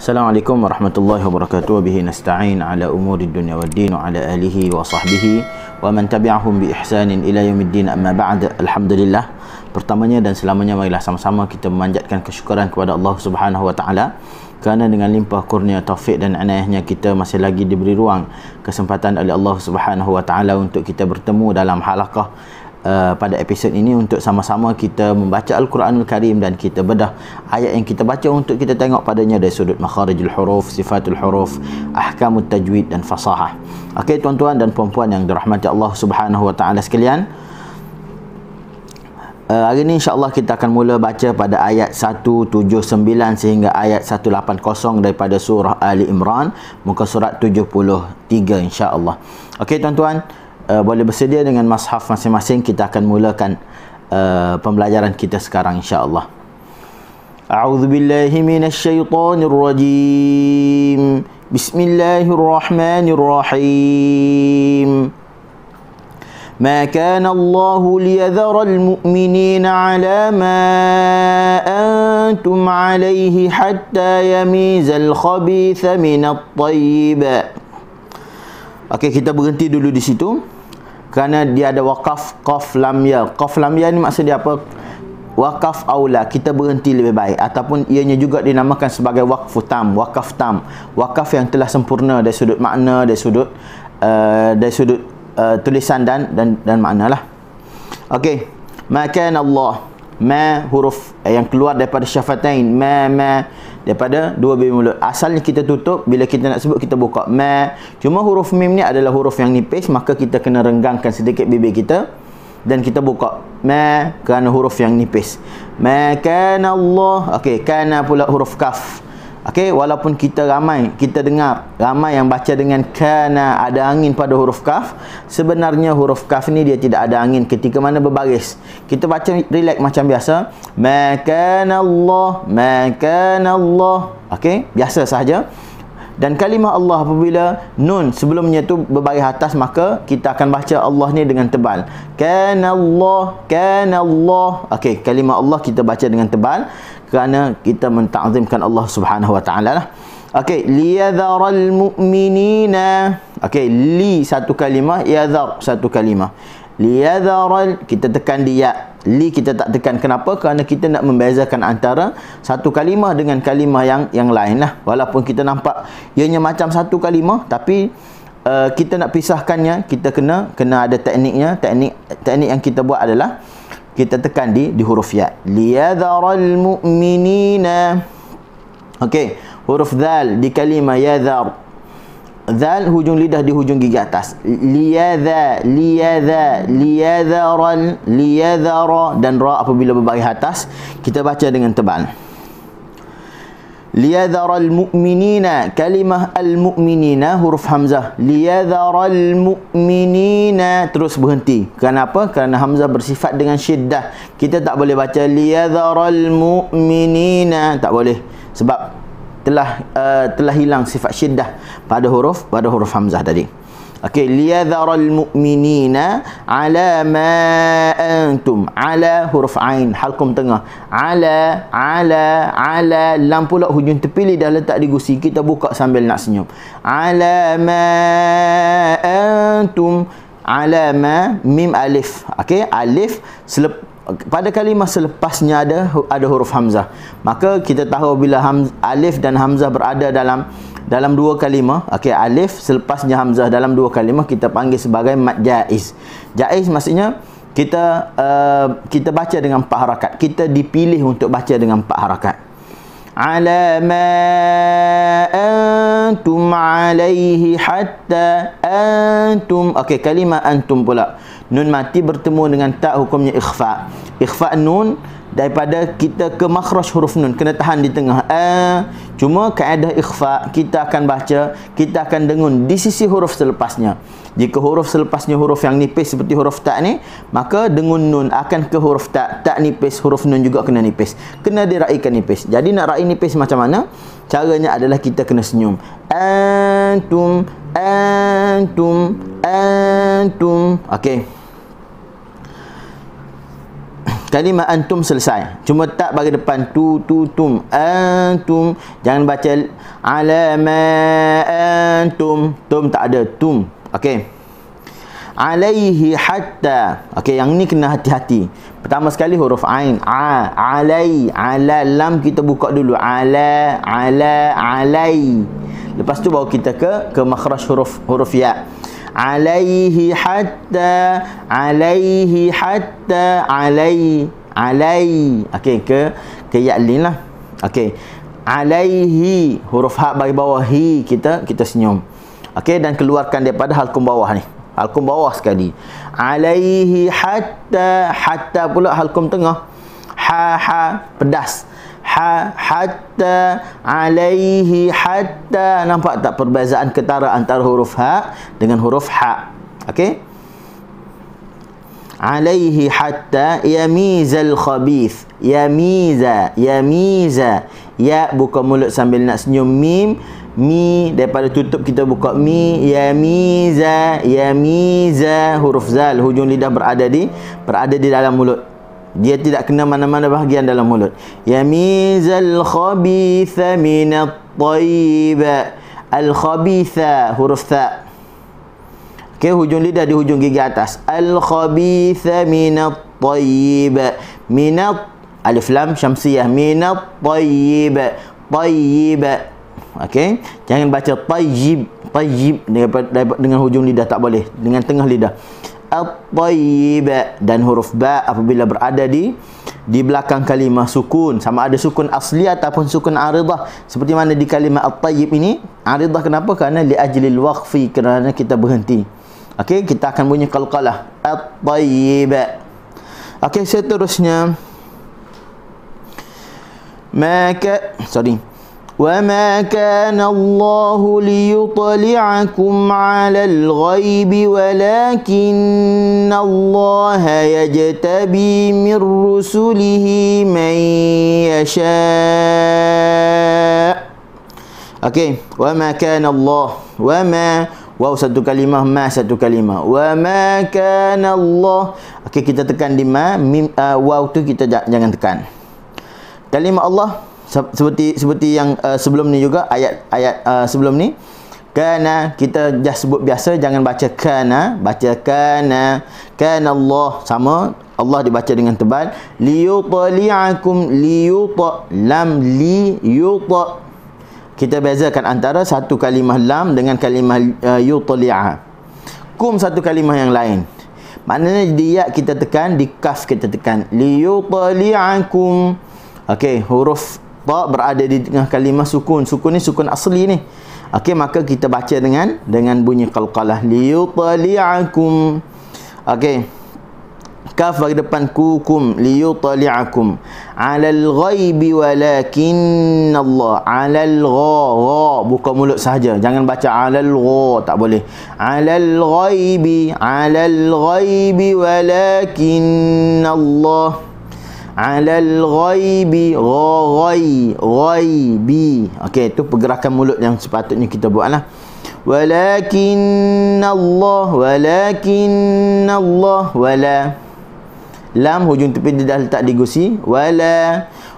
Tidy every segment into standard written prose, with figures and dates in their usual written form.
Assalamualaikum warahmatullahi wabarakatuh. Bihi nasta'in ala umuri dunya waddin wa ala alihi wa sahbihi wa man tabi'ahum bi ihsanin ila yaumiddin, amma ba'd. Alhamdulillah, pertamanya dan selamanya marilah sama-sama kita memanjatkan kesyukuran kepada Allah Subhanahu wa taala kerana dengan limpah kurnia taufik dan inayahnya kita masih lagi diberi ruang kesempatan oleh Allah Subhanahu wa taala untuk kita bertemu dalam halaqah pada episod ini untuk sama-sama kita membaca Al-Quranul Karim dan kita bedah ayat yang kita baca untuk kita tengok padanya dari sudut makharijul huruf, sifatul huruf, ahkamut tajwid dan fasahah. Okey tuan-tuan dan puan-puan yang dirahmati Allah Subhanahu wa taala sekalian, hari ini insya-Allah kita akan mula baca pada ayat 179 sehingga ayat 180 daripada surah Ali Imran, muka surat 73 insya-Allah. Okey tuan-tuan, boleh bersedia dengan mushaf masing-masing. Kita akan mulakan pembelajaran kita sekarang insya-Allah. A'udzubillahi minasyaitonir rajim. Bismillahirrahmanirrahim. ما كان الله ليذر المؤمنين على ما أنتم عليه حتى يميز الخبيث من الطيب. Okey, kita berhenti dulu di situ kerana dia ada wakaf qaf lam ya. Qaf lam ya ni maksud dia apa? Wakaf aula, kita berhenti lebih baik, ataupun ianya juga dinamakan sebagai waqfu tam, wakaf tam, wakaf yang telah sempurna dari sudut makna, dari sudut tulisan dan maknalah. Okey, ma kana Allah, ma huruf yang keluar daripada syafatain, ma daripada dua bibir mulut. Asalnya kita tutup, bila kita nak sebut kita buka ma. Cuma huruf mim ni adalah huruf yang nipis, maka kita kena renggangkan sedikit bibir kita dan kita buka ma kerana huruf yang nipis. Ma kana Allah. Okey, kana pula huruf kaf. Okey, walaupun kita ramai, kita dengar ramai yang baca dengan kana, ada angin pada huruf kaf. Sebenarnya huruf kaf ni dia tidak ada angin ketika mana berbaris. Kita baca relax macam biasa. Ma kana Allah, ma kana Allah. Okey, biasa sahaja. Dan kalimah Allah apabila nun sebelumnya tu berbaris atas, maka kita akan baca Allah ni dengan tebal. Kana Allah, kana Allah. Okey, kalimah Allah kita baca dengan tebal kerana kita menta'zimkan Allah Subhanahu wa taala lah. Okey, liyadharal mu'minina. Okey, li satu kalimah, yadhar satu kalimah. Liyadharal, kita tekan di ya. Li kita tak tekan. Kenapa? Kerana kita nak membezakan antara satu kalimah dengan kalimah yang lain lah. Walaupun kita nampak ianya macam satu kalimah, tapi kita nak pisahkannya, kita kena ada tekniknya. Teknik yang kita buat adalah kita tekan di huruf ya. Liyadharal mu'minina. Okey, huruf dhal di kalimah yadhar. Dhal hujung lidah di hujung gigi atas. Liyadha, liyadharal, liyadhara, dan ra apabila berbaris atas kita baca dengan tebal. Liyadharal mu'minina, kalimah al-mu'minina huruf hamzah. Liyadharal mu'minina, terus berhenti. Kenapa? Kerana hamzah bersifat dengan syiddah. Kita tak boleh baca liyadharal mu'minina, tak boleh, sebab telah hilang sifat syiddah pada huruf hamzah tadi. Okey, liyadharal mu'minina ala ma antum. Ala huruf ain, halqum tengah. Ala, lam pula hujung tepi lidah letak di gusi, kita buka sambil nak senyum. Ala ma antum, ala ma, mim alif. Okey, alif pada kalimah selepasnya ada huruf hamzah. Maka kita tahu bila alif dan hamzah berada dalam dua kalimah. Okey, alif selepasnya hamzah dalam dua kalimah kita panggil sebagai mad jaiz. Jaiz maksudnya kita baca dengan 4 harakat. Kita dipilih untuk baca dengan 4 harakat. Ala ma antum alaihi hatta antum. Okey, kalimah antum pula nun mati bertemu dengan tak, hukumnya ikhfa. Ikhfa nun daripada kita ke makhraj huruf nun, kena tahan di tengah. Cuma kaedah ikhfa, kita akan baca, kita akan dengun di sisi huruf selepasnya. Jika huruf selepasnya huruf yang nipis seperti huruf tak ni, maka dengun nun akan ke huruf tak. Tak nipis, huruf nun juga kena nipis, kena diraikan nipis. Jadi nak rai nipis macam mana? Caranya adalah kita kena senyum. Antum, antum, antum. Okey, kalimah antum selesai. Cuma tak bagi depan tu, tum. Antum. Jangan baca ala ma antum. Tum tak ada. Tum. Okey. Alaihi hatta. Okey, yang ni kena hati-hati. Pertama sekali huruf ain. Alai. Ala lam kita buka dulu. Ala. Alai. Lepas tu baru kita ke makhraj huruf ya. Alaihi hatta alai. Okey, ke ya lin lah. Okey. Alaihi huruf ha bagi bawah hi kita senyum. Okey, dan keluarkan daripada halqum bawah ni. Halqum bawah sekali. Alaihi hatta pula halqum tengah. Ha pedas. Hatta alaihi hatta. Nampak tak perbezaan ketara antara huruf ha dengan huruf ha? Okey. Alaihi hatta yamizal khabith. Yamiza. Ya buka mulut sambil nak senyum. Mim. Mi daripada tutup kita buka mi. Yamiza. Huruf zal hujung lidah berada di dalam mulut. Dia tidak kena mana-mana bahagian dalam mulut. Yamizal khabitha minat tayyib. Al khabitha huruf tha. Okey, hujung lidah di hujung gigi atas. Al khabitha minat tayyib. Minat alif lam syamsiyah. Minat tayyib. Okey, jangan baca tayyib dengan hujung lidah, tak boleh. Dengan tengah lidah. At-tayyib. Dan huruf ba apabila berada di belakang kalimah sukun, sama ada sukun asli ataupun sukun aridah, seperti mana di kalimah at-tayyib ini. Aridah kenapa? Kerana li ajlil waqfi, kerana kita berhenti. Okey, kita akan bunyi qalqalah. At-tayyib. Okey, seterusnya وَمَا كَانَ اللَّهُ لِيُطْلِعَكُمْ عَلَى الْغَيْبِ وَلَكِنَّ اللَّهَ يَجْتَبِي مِنْ رُسُلِهِ مَنْ يَشَاءُ. Okey, وَمَا كَانَ اللَّهُ. وَمَا waw satu kalimah, ma satu kalimah. وَمَا كَانَ اللَّهُ. Okey, kita tekan di ma, mim, waw tu kita jangan tekan. Kalimah Allah seperti yang sebelum ni juga, ayat sebelum ni, kana kita just sebut biasa, jangan baca kana, baca kana. Kana Allah sama, Allah dibaca dengan tebal. Liyutli'akum, lam liyut. Kita bezakan antara satu kalimah lam dengan kalimah yutli'a. Kum satu kalimah yang lain. Maknanya di ya kita tekan, di kaf kita tekan. Liyutli'akum. Okey, huruf ta berada di tengah kalimah sukun. Sukun ni sukun asli ni. Okey, maka kita baca dengan bunyi qalqalah. Liyutli'akum. Okey. Kaf bagi depan kukum. Liyutli'akum. 'Alal ghaibi walakin Allah. 'Alal gha. Buka mulut sahaja. Jangan baca 'alal gha, tak boleh. 'Alal ghaibi. 'Alal ghaibi walakin Allah. Alal ghaibi, ghaibi. Okey, itu pergerakan mulut yang sepatutnya kita buatlah. Walakin Allah, wala. Lam hujung tepi dia dah letak di gusi.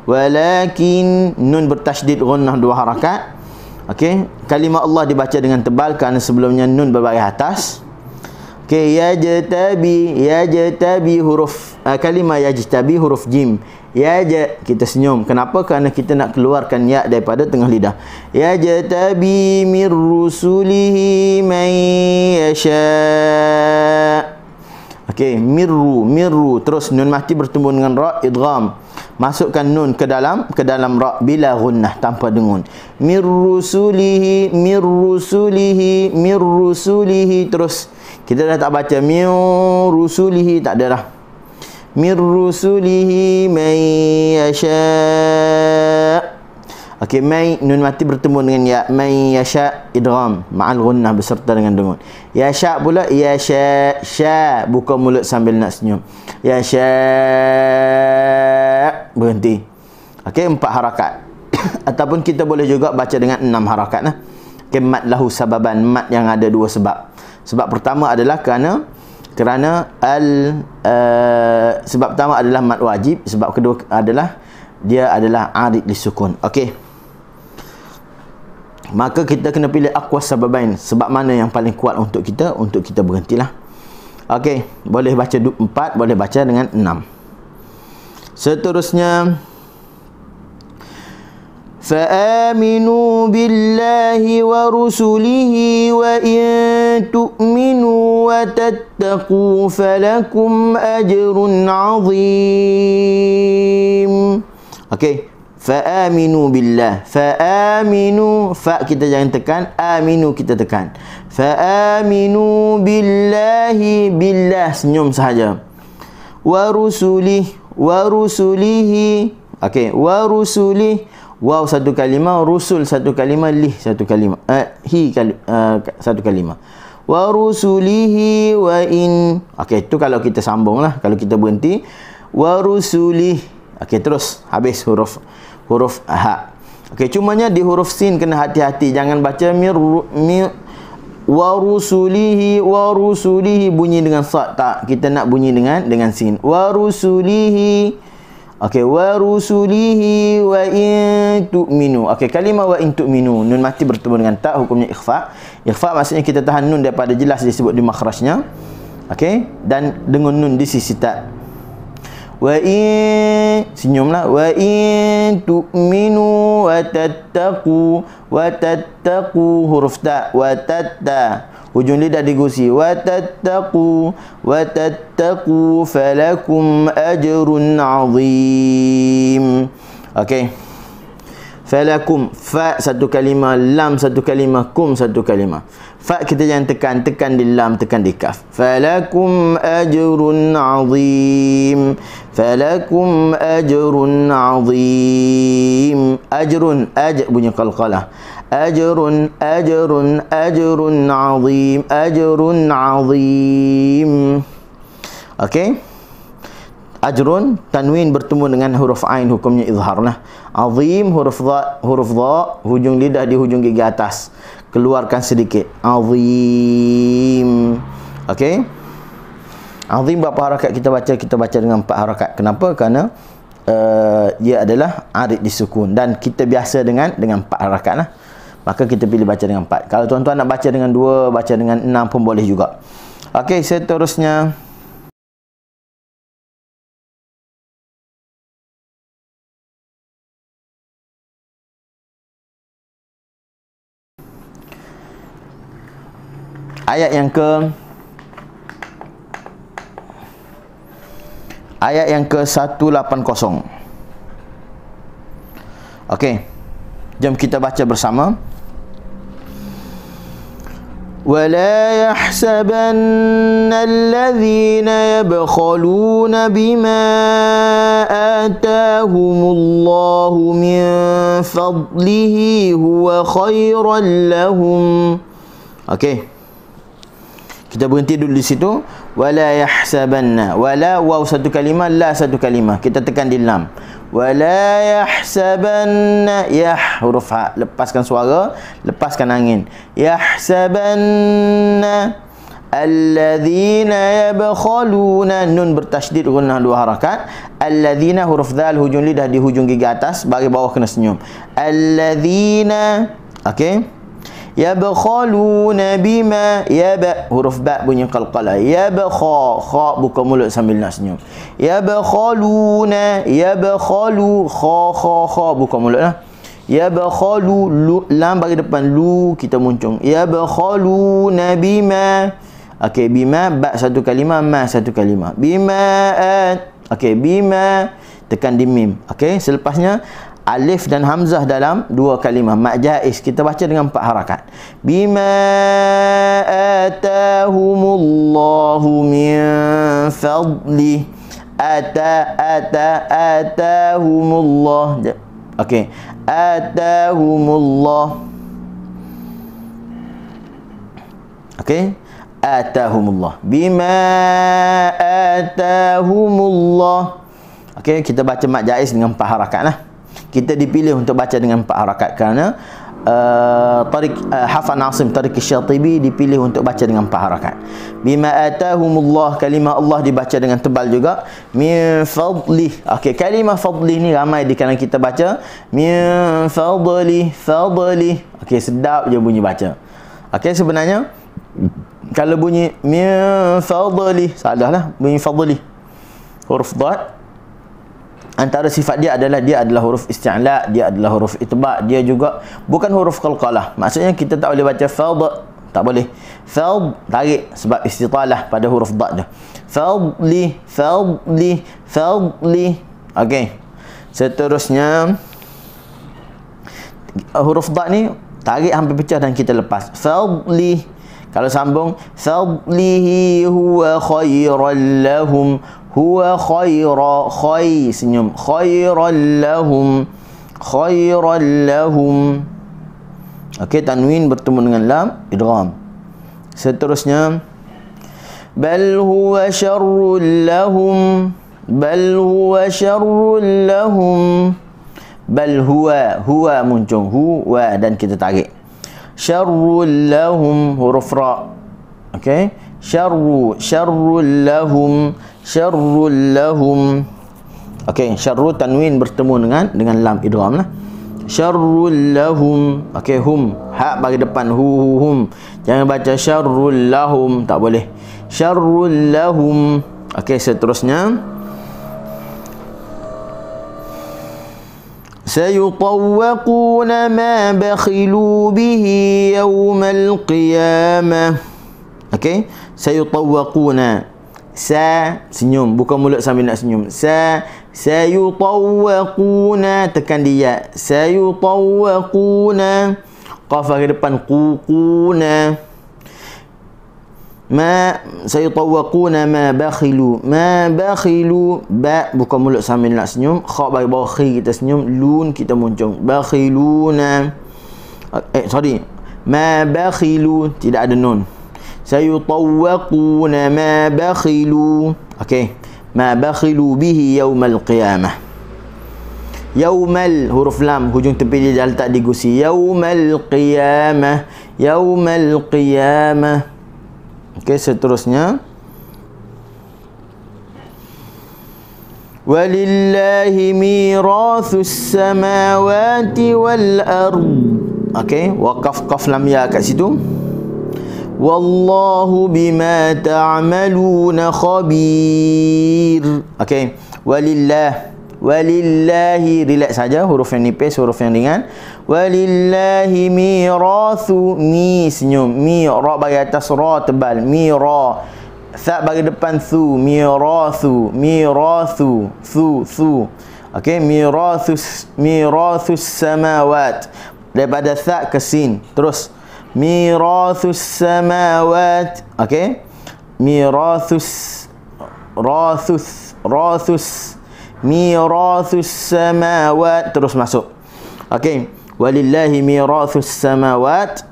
Walakin nun bertasydid gunnah 2 harakat. Okey, kalimah Allah dibaca dengan tebal kerana sebelumnya nun berbaris atas. Okey, yajtabi huruf kalimah yajtabi huruf jim. Kita senyum. Kenapa? Kerana kita nak keluarkan ya daripada tengah lidah. Yajtabi mir rusulihi man yasha. Okey, mirru. Terus nun mati bertemu dengan ra, idgham. Masukkan nun ke dalam ra bila gunnah, tanpa dengun. Mir rusulihi. Terus kita dah tak baca mir rusulihi, tak ada dah. Mir rusulihi man yasha. Okey, may nun mati bertemu dengan ya, man yasha idgham ma'al gunnah beserta dengan dengun. Yasha pula sya, buka mulut sambil nak senyum. Yasha, berhenti. Okey, 4 harakat. Ataupun kita boleh juga baca dengan 6 harakat nah. Okey, mat lahu sababan, mat yang ada 2 sebab. Sebab pertama adalah kerana Kerana sebab pertama adalah mad wajib, sebab kedua adalah dia adalah arid lisukun. Okey. Maka kita kena pilih aqwas sababain, sebab mana yang paling kuat untuk kita berhentilah. Okey, boleh baca 4, boleh baca dengan 6. Seterusnya, فآمنوا بالله ورسله وإن تؤمنوا وتتقوا فلكم أجر عظيم. Okey, fa'aminu billah. Fa'aminu, fa kita jangan tekan, aminu kita tekan. Fa'aminu billahi, billah senyum sahaja. Wa rusulih, wa rusulihi. Okey, wa rusulih, waw satu kalimah, rusul satu kalimah, lih satu kalimah, satu kalimah. Wa rusulihi wa in. Okey, itu kalau kita sambunglah. Kalau kita berhenti, wa rusulih. Okey, terus habis huruf ha. Okey, cumanya di huruf sin kena hati-hati, jangan baca wa rusulihi bunyi dengan sad, tak, kita nak bunyi dengan sin. Wa rusulihi. Okey, wa rusulihi wa in tu'minu. Okey, kalimah wa in tu'minu, nun mati bertemu dengan ta, hukumnya ikhfa. Ikhfa maksudnya kita tahan nun daripada jelas disebut di makhrajnya. Okey, dan dengan nun di sisi ta. Wa in, senyumlah. Wa in tu'minu wa tattaqu, huruf ta, wa tatta, hujung lidah digusi. Wa tattaqu falakum ajrun azim. Okey, falakum, fa satu kalimah, lam satu kalimah, kum satu kalimah. Fa kita jangan tekan di lam, tekan di kaf. Falakum ajrun azim. Falakum ajrun azim. Ajrun, bunyi qalqalah. Ajrun azim. Ajrun azim. Okey. Ajrun, tanwin bertemu dengan huruf ain, hukumnya izhar lah. Azim, huruf dha, hujung lidah di hujung gigi atas, keluarkan sedikit. Azim. Okey. Azim berapa harakat kita baca? Kita baca dengan 4 harakat. Kenapa? Kerana dia adalah arid disukun, dan kita biasa dengan 4 harakat lah. Maka kita pilih baca dengan 4. Kalau tuan-tuan nak baca dengan 2, baca dengan 6 pun boleh juga. Okey, seterusnya, ayat yang ke 180. Okey, jom kita baca bersama. وَلَا يَحْسَبَنَّ الَّذِينَ يَبْخَلُونَ بِمَا آتَاهُمُ اللَّهُ مِنْ فَضْلِهِ هُوَ خَيْرًا لَهُمْ. Okey, kita berhenti dulu di situ. Wala yahsabanna, wala waw satu kalimah, la satu kalimah, kita tekan di lam. Wala yahsabanna, yah huruf ha, lepaskan suara, lepaskan angin. Yahsabanna alladzina yabkhaluna, nun bertasydid, gunnah 2 harakat. Alladzina, huruf dzal, hujung lidah di hujung gigi atas, bagi bawah kena senyum. Alladzina. Okey, yabkhaluna bima, huruf ba bunyi qalqalah. Kha buka mulut sambil nak senyum. Yabkhaluna, kha buka mulut lah. Yabkhalu, lam bagi depan, lu kita muncung. Yabkhaluna bima. Okey, bima, ba satu kalimah, ma satu kalimah. Bima. Okey, bima, tekan di mim. Okey, selepasnya alif dan hamzah dalam 2 kalimah, mak jaiz, kita baca dengan 4 harakat. Bima atahumullahu min fadli. Atahumullah. Okey, atahumullah. Okey, atahumullah. Bima atahumullah. Okey, kita baca mak jaiz dengan 4 harakat lah. Kita dipilih untuk baca dengan 4 harakat kerana Hafan Asim Tariq Syatibi dipilih untuk baca dengan 4 harakat. Bima atahumullah, kalimah Allah dibaca dengan tebal juga. Min fadlih. Okey, kalimah fadlih ni ramai di kalangan kita baca min fadlih, fadlih. Okey, sedap je bunyi baca. Okey, sebenarnya kalau bunyi min fadlih, salahlah bunyi fadlih. Huruf dad, antara sifat dia adalah huruf isti'la, dia adalah huruf itba', dia juga bukan huruf qalqalah. Maksudnya kita tak boleh baca fadh, tak boleh. Fadh tarik sebab istitalah pada huruf dad dia. Fadli, fadli, fadli. Okey. Seterusnya huruf dad ni tarik hampir pecah dan kita lepas. Fadli. Kalau sambung fadlihi huwa khairan lahum. Huwa khaira, khay senyum, khairan lahum, khairan lahum. Okey, tanwin bertemu dengan lam, idgham. Seterusnya bal huwa syarrul lahum, bal huwa syarrul lahum. Bal huwa muncung huwa dan kita tarik. Syarrul lahum, huruf ra. Okey, syarrul lahum, syarrul lahum. Okey, syarru tanwin bertemu dengan lam idgham lah. Syarrul lahum. Okey, hum, ha bagi depan hum. Jangan baca syarrul lahum, tak boleh. Syarrul lahum. Okey, seterusnya sayutawwaquna ma bakhilu bihi yawmal qiyamah. Okey, sayutawwaquna. Sa senyum, bukan mulut sambil nak senyum. Sayutawwaquna, tekan dia. Sayutawwaquna. Qaf ke depan quna. Ma sayutawwaquna ma bakhilu. Ma bakhilu, ba bukan mulut sambil nak senyum. Kha bagi bawah khi kita senyum, lun kita muncung. Bakhiluna. Ma bakhilu, tidak ada nun. Sayutawwaquna ma bakhilu. Okey, ma bakhilu bihi yaumal qiyamah. Yaumal, huruf lam hujung tepi dia letak di gusi. Yaumal qiyamah, yaumal qiyamah. Okey, seterusnya walillahi mirathus samawati wal ard. Okey, waqaf qaf lam ya kat situ. Wallahu bima ta'maluna khabir. Okey, walillahi relax saja, huruf yang nipis, huruf yang ringan. Walillahi mirathu, mi senyum, mi ra bagi atas, ra tebal, mira. Tha bagi depan, thu, mirathu, mirathu, thu. Okey, mirathus samawat, daripada tha ke sin. Terus mirathus samawat. Okey, mirathus mirathus samawat, terus masuk. Okey, walillahi mirathus samawat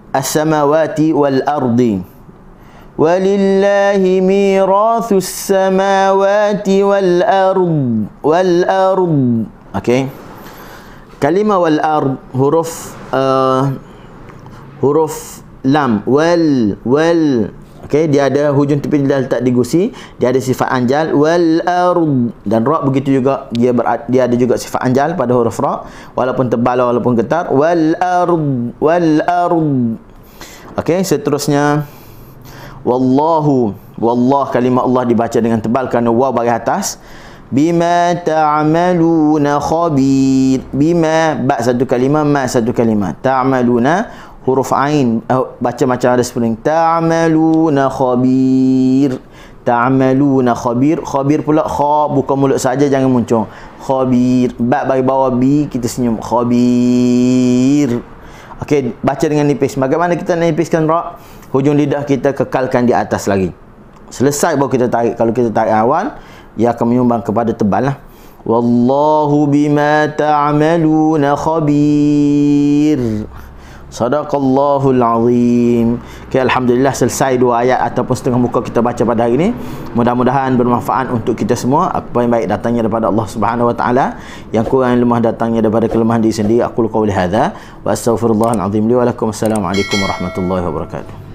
as-samawati wal ardi. Walillahi mirathus samawati wal ard. Okey, kalimah wal ard, huruf lam, wal. Okey, dia ada hujung tepi dia letak di gusi, dia ada sifat anjal, wal ard. Dan ra begitu juga, dia ada juga sifat anjal pada huruf ra, walaupun tebal walaupun getar. Wal ard. Okey, seterusnya wallahu, wallah kalimah Allah dibaca dengan tebal kerana waw bagi atas. Bima ta'maluna khabir. Bima, ba satu kalimah, ma satu kalimah. Ta'maluna, huruf ain, baca macam ada spelling. Ta'maluna khabir. Ta'maluna khabir. Khabir pula kha, bukan mulut saja, jangan muncung. Khabir. Ba bagi bawah bi, kita senyum. Khabir. Okey, baca dengan nipis. Bagaimana kita nipiskan ra? Hujung lidah kita kekalkan di atas lagi. Selesai baru kita tarik. Kalau kita tarik awal, ia akan menyumbang kepada tebal lah. Wallahu bima ta'maluna khabir. Sadaqallahul azim. Okay, alhamdulillah selesai 2 ayat ataupun setengah muka kita baca pada hari ini. Mudah-mudahan bermanfaat untuk kita semua. Apa yang baik datangnya daripada Allah Subhanahu wa taala, yang kurang yang lemah datangnya daripada kelemahan diri sendiri. Aqulu qawli hadza wa astaghfirullahal azim li wa lakum. Assalamualaikum warahmatullahi wabarakatuh.